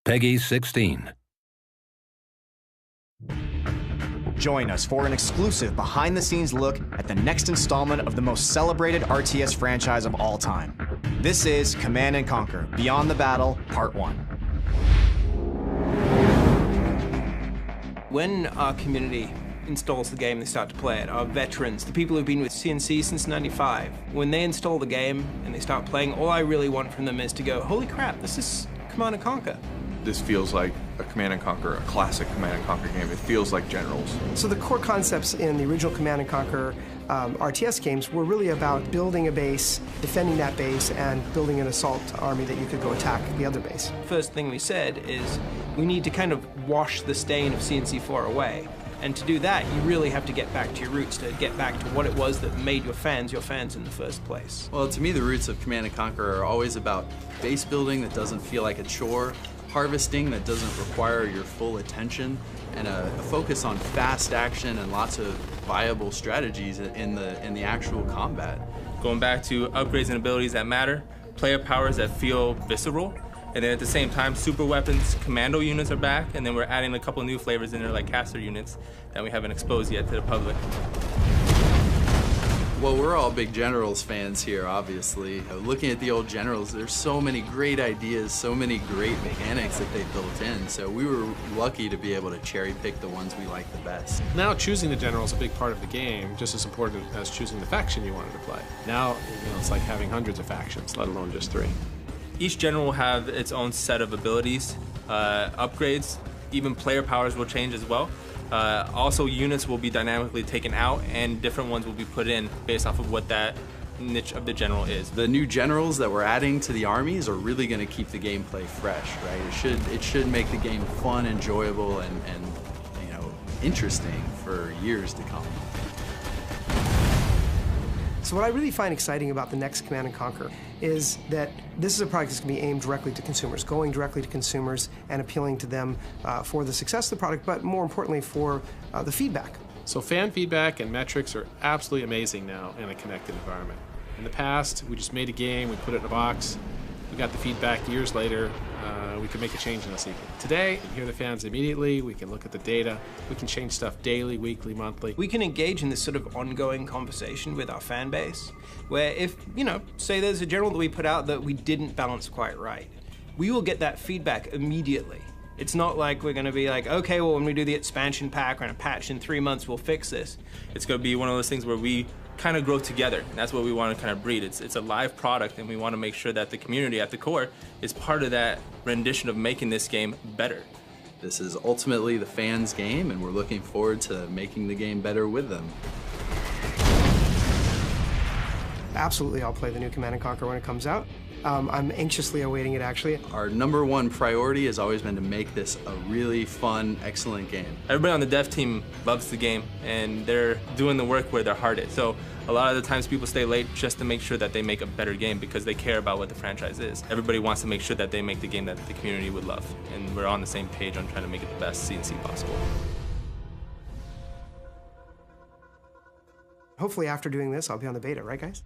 Peggy 16. Join us for an exclusive behind-the-scenes look at the next installment of the most celebrated RTS franchise of all time. This is Command & Conquer: Beyond the Battle, Part 1. When our community installs the game, they start to play it. Our veterans, the people who've been with CNC since '95, when they install the game and they start playing, all I really want from them is to go, holy crap, this is Command & Conquer. This feels like a Command & Conquer, a classic Command & Conquer game. It feels like Generals. So the core concepts in the original Command & Conquer RTS games were really about building a base, defending that base, and building an assault army that you could go attack the other base. First thing we said is we need to kind of wash the stain of CNC4 away. And to do that, you really have to get back to your roots, to get back to what it was that made your fans in the first place. Well, to me, the roots of Command & Conquer are always about base building that doesn't feel like a chore, harvesting that doesn't require your full attention, and a focus on fast action and lots of viable strategies in the actual combat. Going back to upgrades and abilities that matter, player powers that feel visceral, and then at the same time, super weapons, commando units are back, and then we're adding a couple new flavors in there like caster units that we haven't exposed yet to the public. Well, we're all big Generals fans here, obviously. Looking at the old Generals, there's so many great ideas, so many great mechanics that they built in, so we were lucky to be able to cherry pick the ones we like the best. Now choosing the General is a big part of the game, just as important as choosing the faction you wanted to play. Now, it's like having hundreds of factions, let alone just 3. Each general will have its own set of abilities, upgrades, even player powers will change as well. Also, units will be dynamically taken out and different ones will be put in based off of what that niche of the general is. The new generals that we're adding to the armies are really going to keep the gameplay fresh, right? It should make the game fun, enjoyable, and interesting for years to come. So what I really find exciting about the next Command & Conquer is that this is a product that's going to be aimed directly to consumers, going directly to consumers and appealing to them for the success of the product, but more importantly for the feedback. So fan feedback and metrics are absolutely amazing now in a connected environment. In the past, we just made a game, we put it in a box, we got the feedback years later, we could make a change in a sequence. Today, we can hear the fans immediately, we can look at the data, we can change stuff daily, weekly, monthly. We can engage in this sort of ongoing conversation with our fan base, where if, say there's a general that we put out that we didn't balance quite right, we will get that feedback immediately. It's not like we're going to be like, okay, well, when we do the expansion pack or in a patch in 3 months, we'll fix this. It's going to be one of those things where we kind of grow together. That's what we want to kind of breed. It's a live product, and we want to make sure that the community at the core is part of that rendition of making this game better. This is ultimately the fans' game, and we're looking forward to making the game better with them. Absolutely, I'll play the new Command & Conquer when it comes out. I'm anxiously awaiting it, actually. Our #1 priority has always been to make this a really fun, excellent game. Everybody on the dev team loves the game, and they're doing the work where their heart is. So a lot of the times people stay late just to make sure that they make a better game because they care about what the franchise is. Everybody wants to make sure that they make the game that the community would love, and we're on the same page on trying to make it the best CNC possible. Hopefully after doing this, I'll be on the beta, right guys?